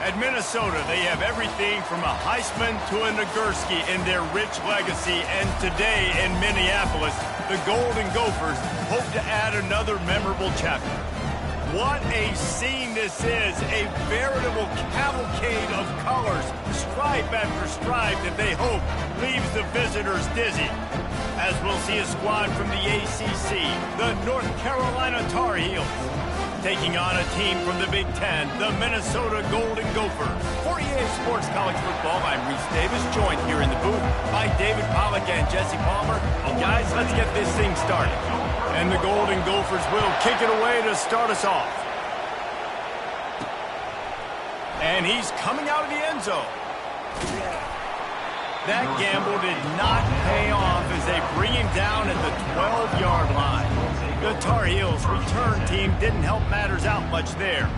At Minnesota, they have everything from a Heisman to a Nagurski in their rich legacy. And today in Minneapolis, the Golden Gophers hope to add another memorable chapter. What a scene this is, a veritable cavalcade of colors, stripe after stripe that they hope leaves the visitors dizzy. As we'll see a squad from the ACC, the North Carolina Tar Heels, taking on a team from the Big Ten, the Minnesota Golden Gophers. For EA Sports College Football, I'm Reese Davis, joined here in the booth by David Pollack and Jesse Palmer. And guys, let's get this thing started. And the Golden Gophers will kick it away to start us off. And he's coming out of the end zone. That gamble did not pay off as they bring him down at the 12-yard line. The Tar Heels return team didn't help matters out much there.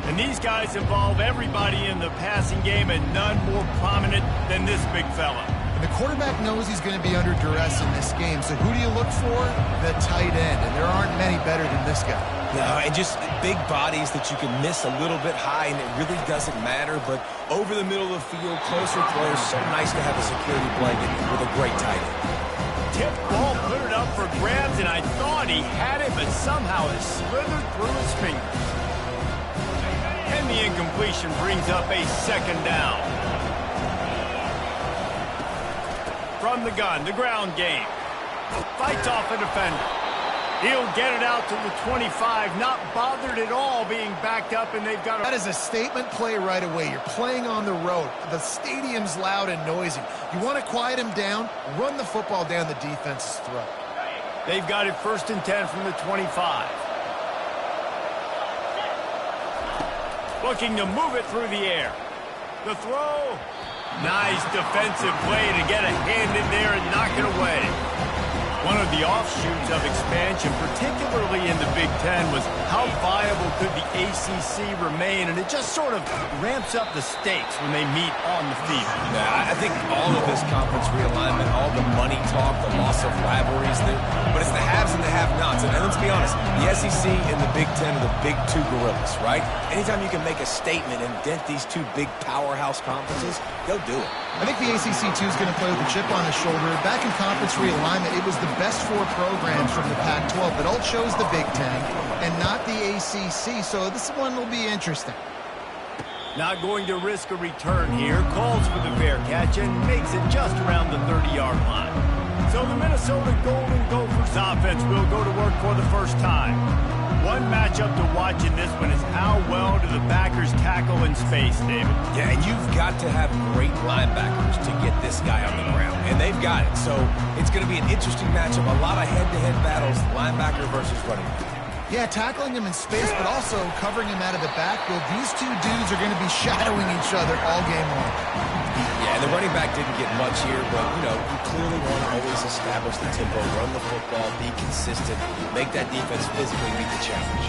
And these guys involve everybody in the passing game, and none more prominent than this big fella. And the quarterback knows he's going to be under duress in this game, so who do you look for? The tight end, and there aren't many better than this guy. No, and just big bodies that you can miss a little bit high, and it really doesn't matter, but over the middle of the field, closer throws, so nice to have a security blanket with a great tight end. Tip ball, put it up for grabs, and I thought he had it, but somehow it slithered through his fingers. And the incompletion brings up a second down. From the gun, the ground game. Fights off a defender. He'll get it out to the 25, not bothered at all being backed up, and they've got That is a statement play right away. You're playing on the road. The stadium's loud and noisy. You want to quiet him down, run the football down the defense's throat. They've got it 1st and 10 from the 25. Looking to move it through the air. The throw. Nice defensive play to get a hand in there and knock it away. One of the offshoots of expansion, particularly in the Big Ten, was how viable could the ACC remain, and it just sort of ramps up the stakes when they meet on the field. Yeah, I think all of this conference realignment, all the money talk, the loss of rivalries, but it's the haves and the have-nots. And let's be honest, the SEC and the Big Ten are the big two gorillas, right? Anytime you can make a statement and dent these two big powerhouse conferences, they'll do it. I think the ACC, too, is going to play with a chip on his shoulder. Back in conference realignment, it was the best 4 programs from the Pac-12 that all chose the Big Ten and not the ACC, so this one will be interesting. Not going to risk a return here. Calls for the fair catch and makes it just around the 30-yard line. So the Minnesota Golden Gophers offense will go to work for the first time. One matchup to watch in this one is how well do the backers tackle in space, David. Yeah, and you've got to have great linebackers to get this guy on the ground, and they've got it. So it's going to be an interesting matchup, a lot of head-to-head battles, linebacker versus running back. Yeah, tackling him in space, but also covering him out of the backfield. These two dudes are going to be shadowing each other all game long. Yeah, and the running back didn't get much here, but, you clearly want to always establish the tempo, run the football, be consistent, make that defense physically meet the challenge.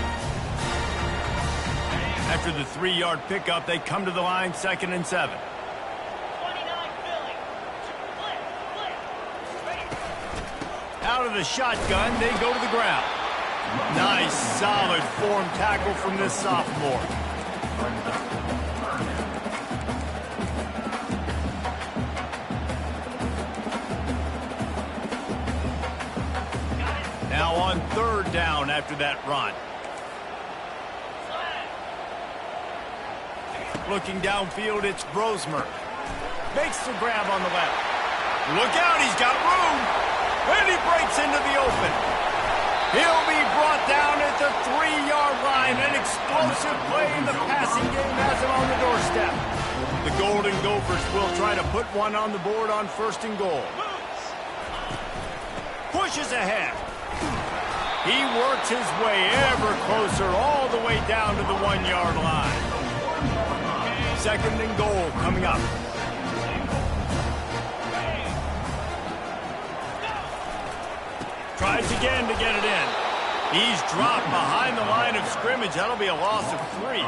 After the 3-yard pickup, they come to the line, 2nd and 7. Out of the shotgun, they go to the ground. Nice, solid form tackle from this sophomore. Now on 3rd down after that run. Looking downfield, it's Brosmer. Makes the grab on the left. Look out, he's got room. And he breaks into the open. He'll be brought down at the 3-yard line. An explosive play in the passing game has him on the doorstep. The Golden Gophers will try to put one on the board on 1st and goal. Pushes ahead. He works his way ever closer all the way down to the 1-yard line. 2nd and goal coming up. Tries again to get it in. He's dropped behind the line of scrimmage. That'll be a loss of 3.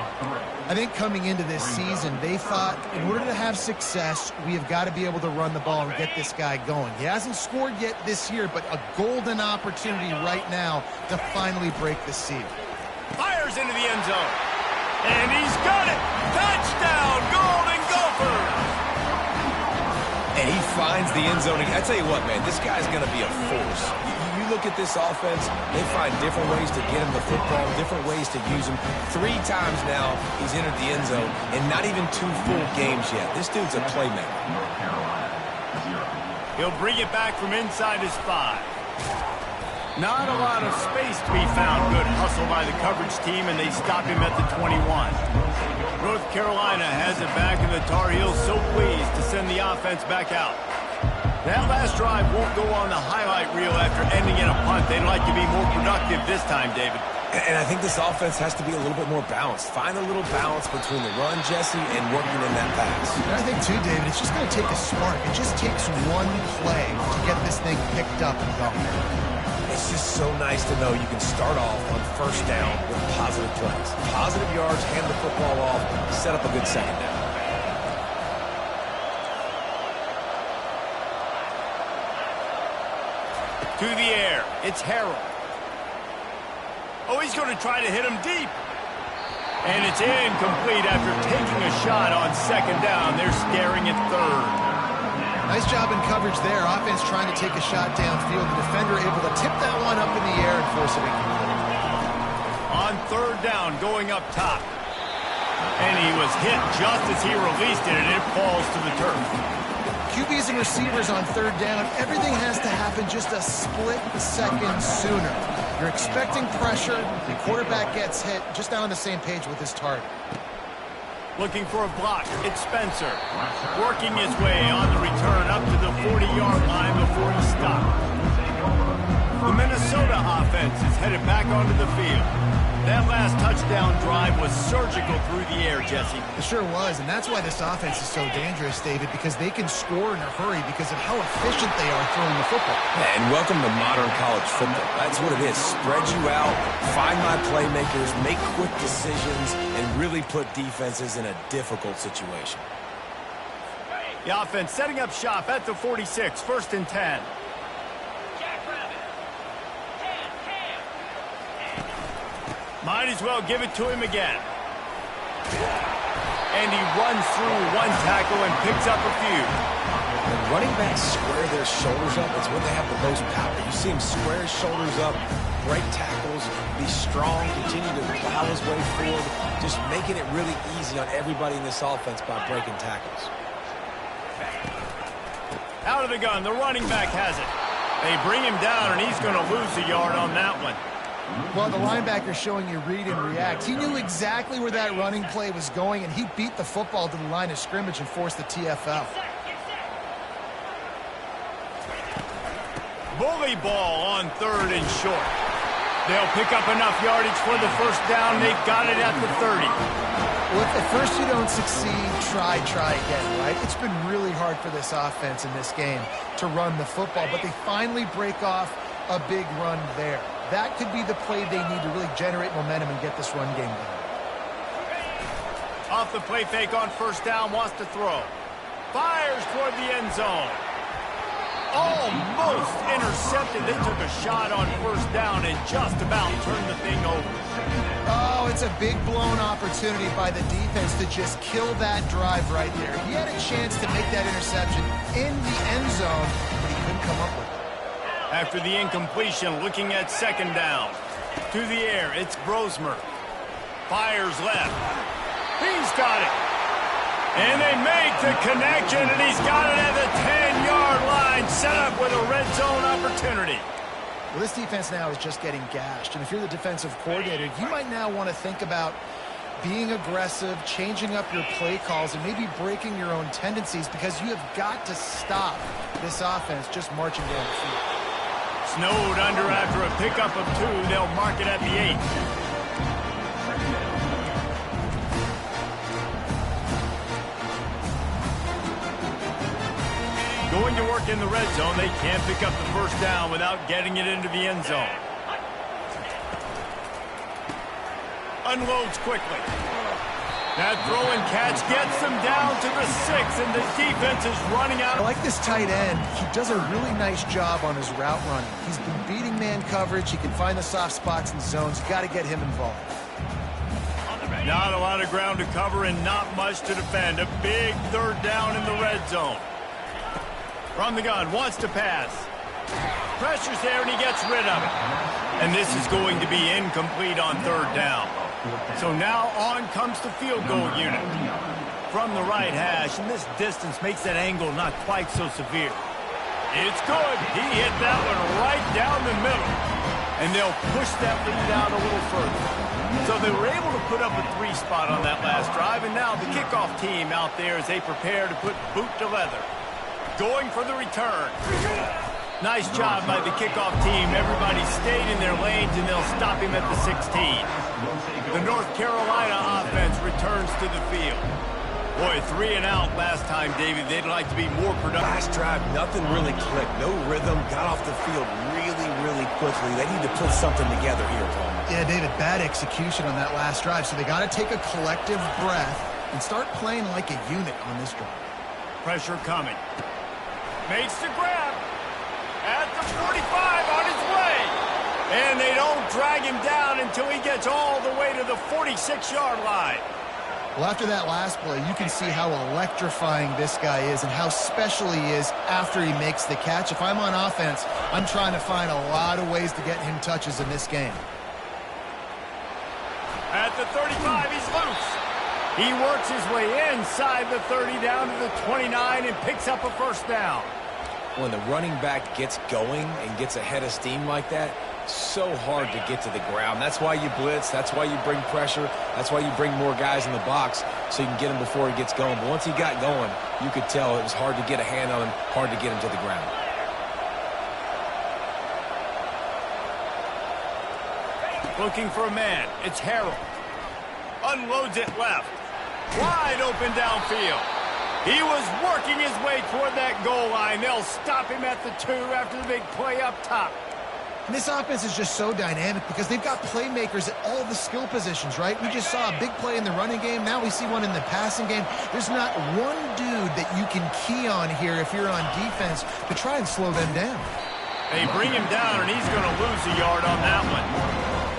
I think coming into this season, they thought in order to have success, we have got to be able to run the ball and get this guy going. He hasn't scored yet this year, but a golden opportunity right now to finally break the seal. Fires into the end zone. And he's got it! Touchdown, Golden Gophers! And he finds the end zone. I tell you what, man, this guy's going to be a force. You look at this offense, they find different ways to get him the football, different ways to use him. 3 times now he's entered the end zone, and not even 2 full games yet. This dude's a playmaker. He'll bring it back from inside his 5. Not a lot of space to be found. Good hustle by the coverage team, and they stop him at the 21. North Carolina has it back, and the Tar Heels so pleased to send the offense back out. That last drive won't go on the highlight reel after ending in a punt. They'd like to be more productive this time, David. And I think this offense has to be a little bit more balanced. Find a little balance between the run, Jesse, and working in that pass. And I think, too, David, it's just going to take a spark. It just takes one play to get this thing picked up and going. It's just so nice to know you can start off on first down with positive plays. Positive yards, hand the football off, set up a good second down. To the air, it's Harrell. Oh, he's going to try to hit him deep. And it's incomplete after taking a shot on second down. They're staring at third. Nice job in coverage there. Offense trying to take a shot downfield. The defender able to tip that one up in the air and force it incomplete. On third down, going up top. And he was hit just as he released it, and it falls to the turf. QBs and receivers on third down, everything has to happen just a split second sooner. You're expecting pressure, the quarterback gets hit, just not on the same page with his target. Looking for a block, it's Spencer. Working his way on the return up to the 40-yard line before he stopped. The Minnesota offense is headed back onto the field. That last touchdown drive was surgical through the air, Jesse. It sure was, and that's why this offense is so dangerous, David, because they can score in a hurry because of how efficient they are throwing the football. And welcome to modern college football. That's what it is. Spread you out, find my playmakers, make quick decisions, and really put defenses in a difficult situation. The offense setting up shop at the 46, 1st and 10. Might as well give it to him again. And he runs through one tackle and picks up a few. When running backs square their shoulders up, it's when they have the most power. You see him square his shoulders up, break tackles, be strong, continue to plow his way forward, just making it really easy on everybody in this offense by breaking tackles. Out of the gun, the running back has it. They bring him down, and he's going to lose a yard on that one. Well, the linebacker's showing you read and react. He knew exactly where that running play was going, and he beat the football to the line of scrimmage and forced the TFL. Bully ball on 3rd and short. They'll pick up enough yardage for the first down. They've got it at the 30. Well, if at first you don't succeed, try again, right? It's been really hard for this offense in this game to run the football, but they finally break off a big run there. That could be the play they need to really generate momentum and get this run game going. Off the play fake on first down, wants to throw. Fires toward the end zone. Almost intercepted. They took a shot on first down and just about turned the thing over. Oh, it's a big blown opportunity by the defense to just kill that drive right there. He had a chance to make that interception in the end zone, but he couldn't come up with it. After the incompletion, looking at second down. To the air, it's Brosmer. Fires left. He's got it. And they make the connection, and he's got it at the 10-yard line, set up with a red zone opportunity. Well, this defense now is just getting gashed, and if you're the defensive coordinator, you might now want to think about being aggressive, changing up your play calls, and maybe breaking your own tendencies, because you have got to stop this offense just marching down the field. Snowed under after a pickup of 2. They'll mark it at the 8. Going to work in the red zone. They can't pick up the first down without getting it into the end zone. Unloads quickly. That throw and catch gets them down to the 6, and the defense is running out. I like this tight end. He does a really nice job on his route running. He's been beating man coverage. He can find the soft spots and zones. You got to get him involved. Not a lot of ground to cover and not much to defend. A big third down in the red zone. From the gun, wants to pass. Pressure's there, and he gets rid of it. And this is going to be incomplete on third down. So now on comes the field goal unit. From the right hash, and this distance makes that angle not quite so severe. It's good. He hit that one right down the middle. And they'll push that lead out a little further. So they were able to put up a 3 spot on that last drive, and now the kickoff team out there as they prepare to put boot to leather. Going for the return. Nice job by the kickoff team. Everybody stayed in their lanes, and they'll stop him at the 16. The North Carolina offense returns to the field. Boy, 3 and out last time, David. They'd like to be more productive. Last drive, nothing really clicked. No rhythm. Got off the field really quickly. They need to put something together here, Paul. Yeah, David, bad execution on that last drive. So they got to take a collective breath and start playing like a unit on this drive. Pressure coming. Makes the grab. At the 45 on his way. And they don't drag him down until he gets all the way to the 46-yard line. Well, after that last play, you can see how electrifying this guy is and how special he is after he makes the catch. If I'm on offense, I'm trying to find a lot of ways to get him touches in this game. At the 35, he's loose. He works his way inside the 30 down to the 29 and picks up a first down. When the running back gets going and gets ahead of steam like that, so hard to get to the ground. That's why you blitz. That's why you bring pressure. That's why you bring more guys in the box so you can get him before he gets going. But once he got going, you could tell it was hard to get a hand on him, hard to get him to the ground. Looking for a man. It's Harold. Unloads it left. Wide open downfield. He was working his way toward that goal line. They'll stop him at the 2 after the big play up top. And this offense is just so dynamic because they've got playmakers at all the skill positions, right? We just saw a big play in the running game. Now we see one in the passing game. There's not one dude that you can key on here if you're on defense to try and slow them down. They bring him down, and he's going to lose a yard on that one.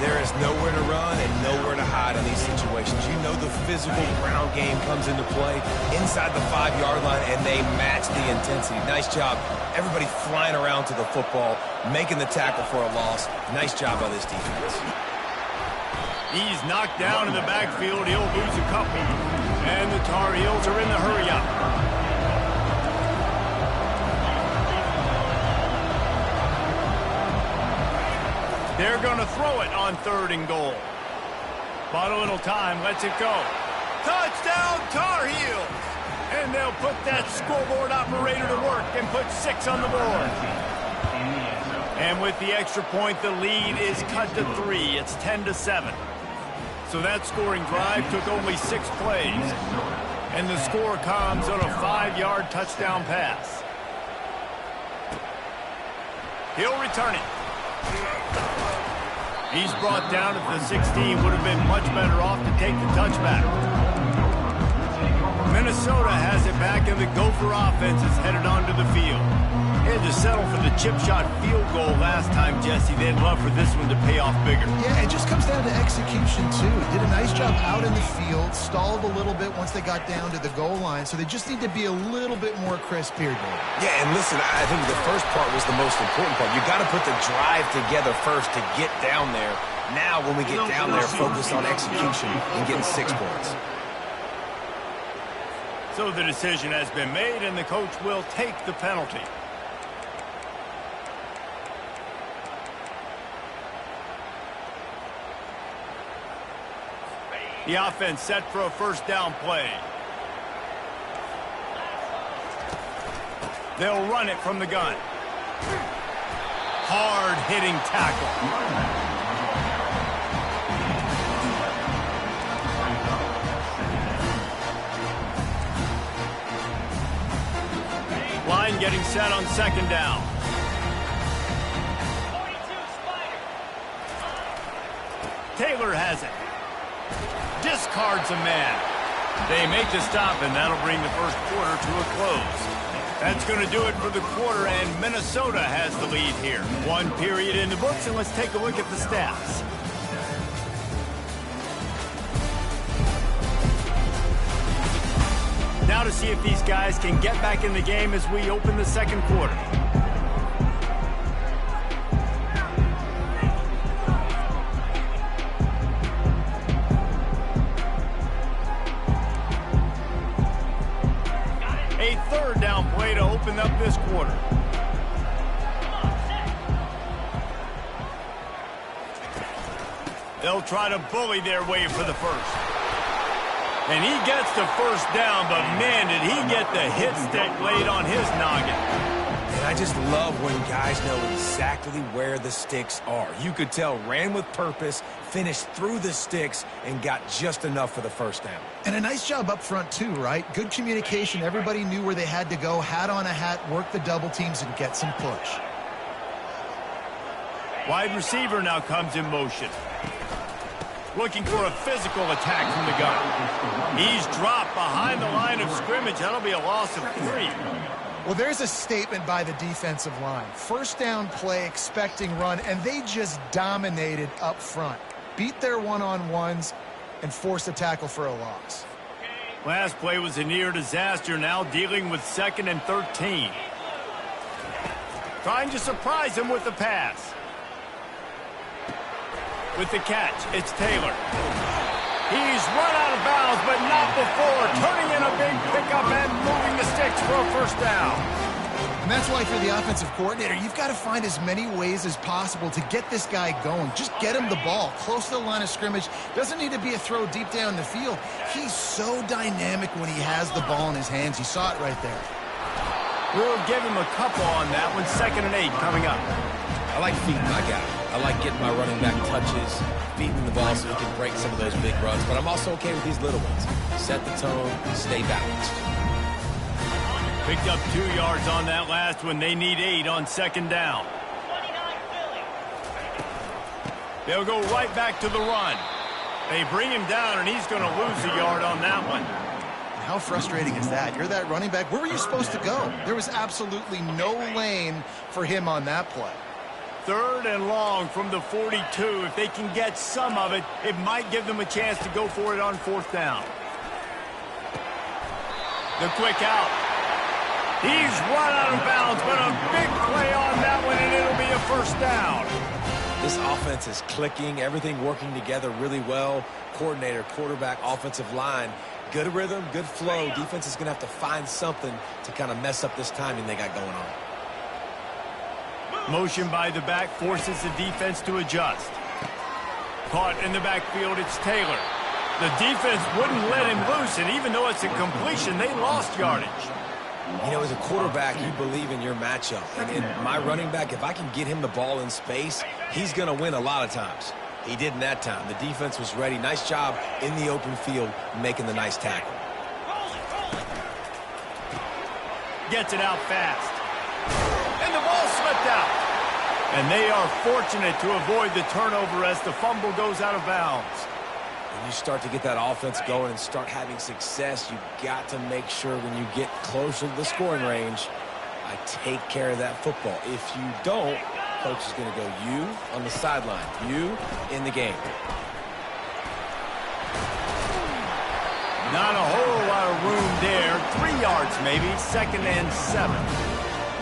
There is nowhere to run and nowhere to hide in these situations. You know the physical ground game comes into play inside the 5-yard line, and they match the intensity. Nice job. Everybody flying around to the football, making the tackle for a loss. Nice job by this defense. He's knocked down in the backfield. He'll lose a couple. And the Tar Heels are in the hurry-up. They're going to throw it on 3rd and goal. Bought a little time, lets it go. Touchdown, Tar Heels! And they'll put that scoreboard operator to work and put 6 on the board. And with the extra point, the lead is cut to 3. It's 10-7. So that scoring drive took only 6 plays. And the score comes on a 5-yard touchdown pass. He'll return it. He's brought down at the 16. Would have been much better off to take the touchback. Minnesota has it back, and the Gopher offense is headed onto the field. They had to settle for the chip shot field goal last time, Jesse. They'd love for this one to pay off bigger. Yeah, it just comes down to execution, too. Did a nice job out in the field, stalled a little bit once they got down to the goal line, so they just need to be a little bit more crisp here, Dave. Yeah, and listen, I think the first part was the most important part. You got to put the drive together first to get down there. Now, when we get down there, focus on execution and getting 6 points. So the decision has been made, and the coach will take the penalty. The offense set for a first down play. They'll run it from the gun. Hard-hitting tackle. Line getting set on 2nd down. Taylor has it. Discards a man. They make the stop, and that'll bring the first quarter to a close. That's going to do it for the quarter, and Minnesota has the lead here. 1 period in the books, and let's take a look at the stats. Now to see if these guys can get back in the game as we open the second quarter. A third down play to open up this quarter. They'll try to bully their way for the first. And he gets the first down, but man, did he get the hit stick laid on his noggin. And I just love when guys know exactly where the sticks are. You could tell ran with purpose, finished through the sticks, and got just enough for the first down. And a nice job up front too, right? Good communication. Everybody knew where they had to go. Hat on a hat, work the double teams, and get some push. Wide receiver now comes in motion. Looking for a physical attack from the gun. He's dropped behind the line of scrimmage. That'll be a loss of 3. Well, there's a statement by the defensive line. First down play, expecting run, and they just dominated up front. Beat their one-on-ones and forced a tackle for a loss. Last play was a near disaster, now dealing with 2nd and 13. Trying to surprise him with the pass. With the catch, it's Taylor. He's run out of bounds, but not before. Turning in a big pickup and moving the sticks for a first down. And that's why for the offensive coordinator, you've got to find as many ways as possible to get this guy going. Just get him the ball close to the line of scrimmage. Doesn't need to be a throw deep down the field. He's so dynamic when he has the ball in his hands. You saw it right there. We'll give him a couple on that one. 2nd and 8 coming up. I like feeding my guy. I like getting my running back touches, feeding the ball so he can break some of those big runs. But I'm also okay with these little ones. Set the tone, stay balanced. Picked up 2 yards on that last one. They need 8 on 2nd down. They'll go right back to the run. They bring him down, and he's going to lose a yard on that one. How frustrating is that? You're that running back. Where were you supposed to go? There was absolutely no lane for him on that play. 3rd and long from the 42. If they can get some of it, it might give them a chance to go for it on 4th down. The quick out. He's run out of bounds, but a big play on that one, and it'll be a first down. This offense is clicking, everything working together really well. Coordinator, quarterback, offensive line. Good rhythm, good flow. Defense is going to have to find something to kind of mess up this timing they got going on. Motion by the back forces the defense to adjust. Caught in the backfield, it's Taylor. The defense wouldn't let him loose, and even though it's a completion, they lost yardage. You know, as a quarterback, you believe in your matchup. And my running back, if I can get him the ball in space, he's going to win a lot of times. He did in that time. The defense was ready. Nice job in the open field making the nice tackle. Gets it out fast. And the ball slipped out. And they are fortunate to avoid the turnover as the fumble goes out of bounds. When you start to get that offense going and start having success, you've got to make sure when you get closer to the scoring range, I take care of that football. If you don't, coach is going to go you on the sideline, you in the game. Not a whole lot of room there. 3 yards maybe, 2nd and 7.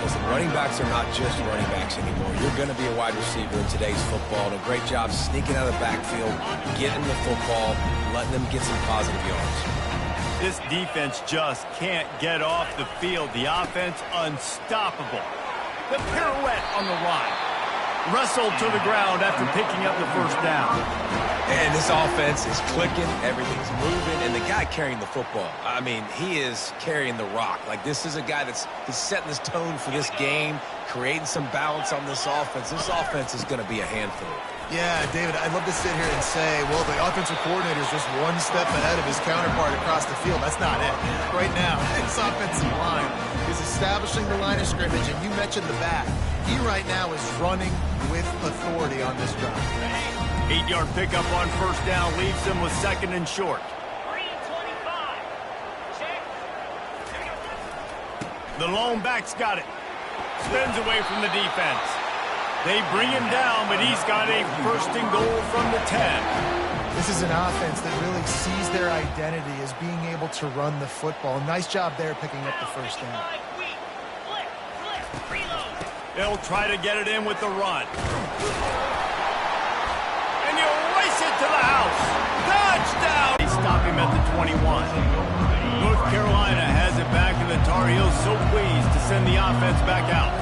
Listen, running backs are not just running backs anymore. You're going to be a wide receiver in today's football. And a great job sneaking out of the backfield, getting the football, letting them get some positive yards. This defense just can't get off the field. The offense unstoppable. The pirouette on the line. Wrestled to the ground after picking up the first down. And this offense is clicking, everything's moving, and the guy carrying the football, I mean, he is carrying the rock. Like, this is a guy he's setting this tone for this game, creating some balance on this offense. This offense is going to be a handful. Yeah, David, I'd love to sit here and say, well, the offensive coordinator is just one step ahead of his counterpart across the field. That's not it. Right now, this offensive line is establishing the line of scrimmage, and you mentioned the back. He right now is running with authority on this drive. 8-yard pickup on first down leaves them with 2nd and short. The lone back's got it. Spins away from the defense. They bring him down, but he's got a 1st and goal from the 10. This is an offense that really sees their identity as being able to run the football. Nice job there picking up the first down. They'll try to get it in with the run. And you race it to the house. Touchdown! They stop him at the 21. North Carolina has it back, and the Tar Heels so pleased to send the offense back out.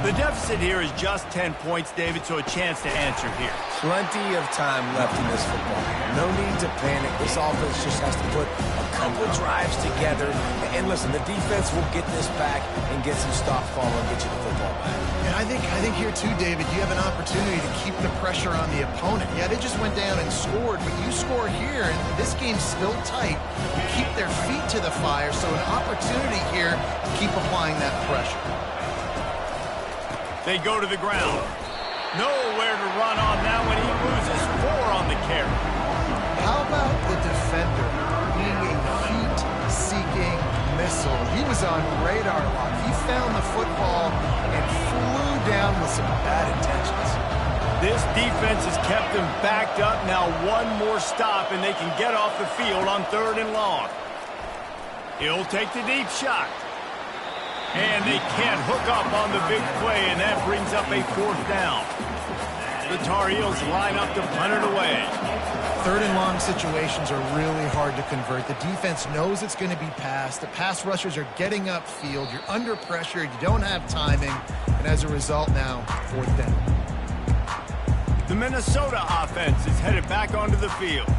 The deficit here is just 10 points, David, so a chance to answer here. Plenty of time left in this football game. No need to panic. This offense just has to put a couple drives together. And listen, the defense will get this back and get some stop follow and get you the football back. And I think here too, David, you have an opportunity to keep the pressure on the opponent. Yeah, they just went down and scored, but you score here, and this game's still tight. You keep their feet to the fire, so an opportunity here to keep applying that pressure. They go to the ground. Nowhere to run on now when he loses 4 on the carry. How about the defender being a heat-seeking missile? He was on radar lock. He found the football and flew down with some bad intentions. This defense has kept them backed up. Now one more stop, and they can get off the field on 3rd and long. He'll take the deep shot. And they can't hook up on the big play, and that brings up a 4th down. The Tar Heels line up to punt it away. 3rd and long situations are really hard to convert. The defense knows it's going to be passed. The pass rushers are getting upfield. You're under pressure. You don't have timing. And as a result now, 4th down. The Minnesota offense is headed back onto the field.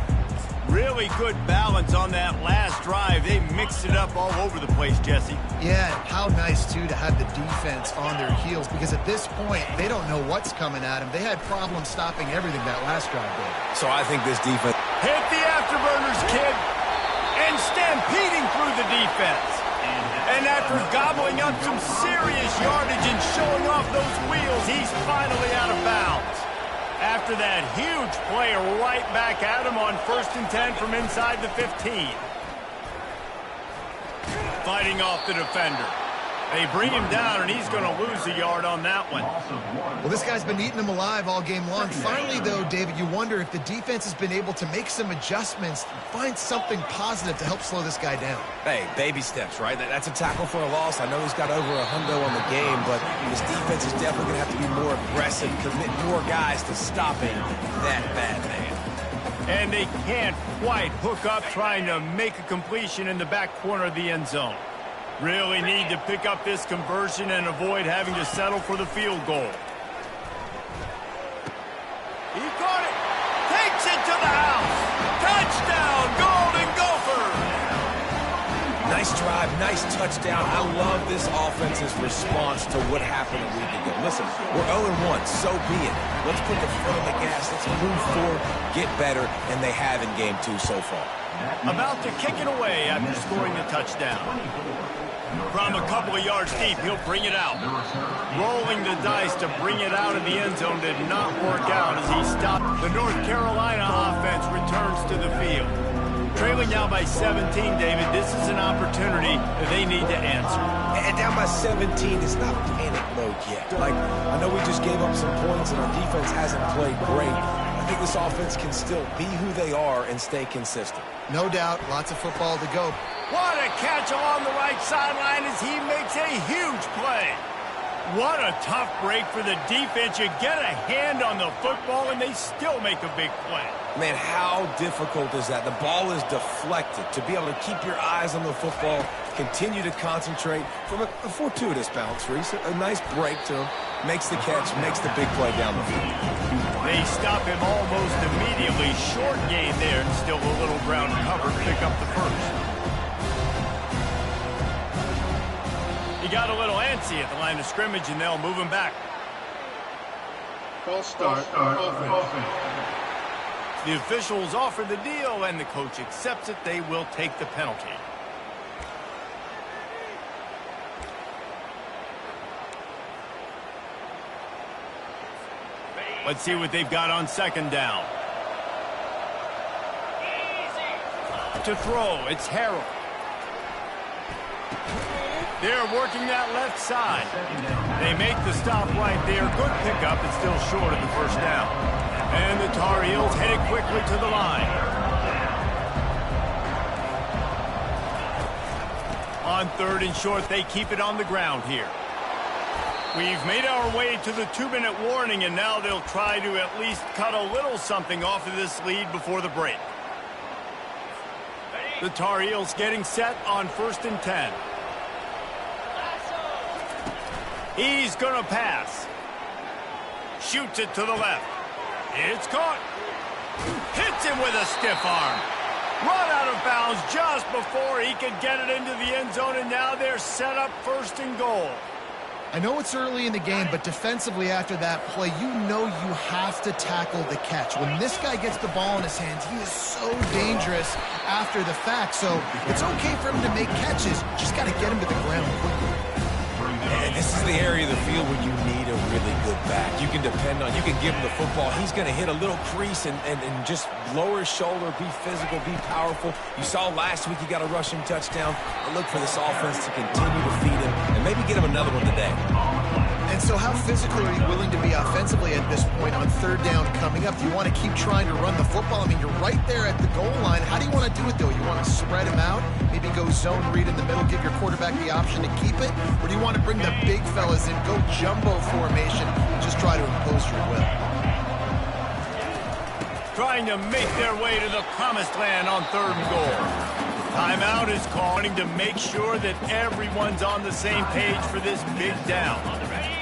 Really good balance on that last drive. They mixed it up all over the place, Jesse. Yeah, how nice, too, to have the defense on their heels, because at this point, they don't know what's coming at them. They had problems stopping everything that last drive did. So I think this defense... Hit the afterburners, kid, and stampeding through the defense. And after gobbling up some serious yardage and showing off those wheels, he's finally out of bounds. After that huge play right back at him on 1st and 10 from inside the 15. Fighting off the defender. They bring him down, and he's going to lose a yard on that one. Well, this guy's been eating them alive all game long. Finally, though, David, you wonder if the defense has been able to make some adjustments, find something positive to help slow this guy down. Hey, baby steps, right? That's a tackle for a loss. I know he's got over a hundo on the game, but this defense is definitely going to have to be more aggressive, commit more guys to stopping that bad man. And they can't quite hook up trying to make a completion in the back corner of the end zone. Really need to pick up this conversion and avoid having to settle for the field goal. He caught it. Takes it to the house. Touchdown, Golden Gopher. Nice drive, nice touchdown. I love this offense's response to what happened a week ago. Listen, we're 0-1, so be it. Let's put the foot on the gas. Let's move forward, get better, and they have in game 2 so far. About to kick it away after scoring the touchdown. From a couple of yards deep, he'll bring it out. Rolling the dice to bring it out of the end zone did not work out as he stopped. The North Carolina offense returns to the field. Trailing now by 17, David, this is an opportunity that they need to answer. And down by 17, it's not panic mode yet. Like, I know we just gave up some points and our defense hasn't played great. I think this offense can still be who they are and stay consistent. No doubt, lots of football to go. What a catch along the right sideline as he makes a huge play. What a tough break for the defense. You get a hand on the football and they still make a big play. Man, how difficult is that? The ball is deflected. To be able to keep your eyes on the football, continue to concentrate from a fortuitous bounce, Reese. A nice break to him. Makes the catch, makes the big play down the field. They stop him almost immediately. Short gain there and still a little ground cover to pick up the first. He got a little antsy at the line of scrimmage, and they'll move him back. False start. Offense. The officials offer the deal, and the coach accepts it. They will take the penalty. Let's see what they've got on 2nd down. To throw, it's Harrell. They're working that left side. They make the stop right there. Good pickup. It's still short of the first down. And the Tar Heels headed quickly to the line. On 3rd and short, they keep it on the ground here. We've made our way to the 2-minute warning, and now they'll try to at least cut a little something off of this lead before the break. The Tar Heels getting set on 1st and 10. He's going to pass. Shoots it to the left. It's caught. Hits him with a stiff arm. Run out of bounds just before he could get it into the end zone, and now they're set up 1st and goal. I know it's early in the game, but defensively after that play, you know you have to tackle the catch. When this guy gets the ball in his hands, he is so dangerous after the fact. So it's okay for him to make catches. Just got to get him to the ground quickly. And this is the area of the field where you need a really good back. You can depend on, you can give him the football. He's going to hit a little crease and just lower his shoulder, be physical, be powerful. You saw last week he got a rushing touchdown. I look for this offense to continue to feed him and maybe get him another one today. And so how physical are you willing to be offensively at this point on 3rd down coming up? Do you want to keep trying to run the football? I mean, you're right there at the goal line. How do you want to do it, though? You want to spread him out, maybe go zone read in the middle, give your quarterback the option to keep it? Or do you want to bring the big fellas in, go jumbo formation, and just try to impose your will? Trying to make their way to the promised land on 3rd and goal. Timeout is calling to make sure that everyone's on the same page for this big down.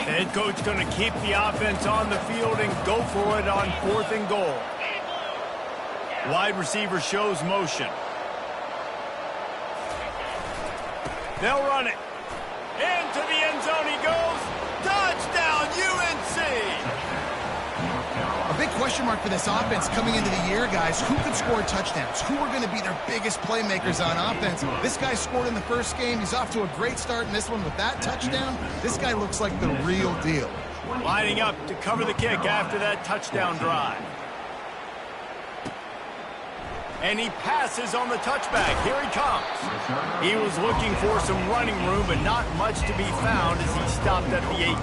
The head coach going to keep the offense on the field and go for it on 4th and goal. Wide receiver shows motion. They'll run it. Into the end zone he goes. Touchdown, UNC! A big question mark for this offense coming into the year, guys. Who could score touchdowns? Who are going to be their biggest playmakers on offense? This guy scored in the first game. He's off to a great start in this one with that touchdown. This guy looks like the real deal. Lining up to cover the kick after that touchdown drive. And he passes on the touchback. Here he comes. He was looking for some running room, but not much to be found as he stopped at the 8.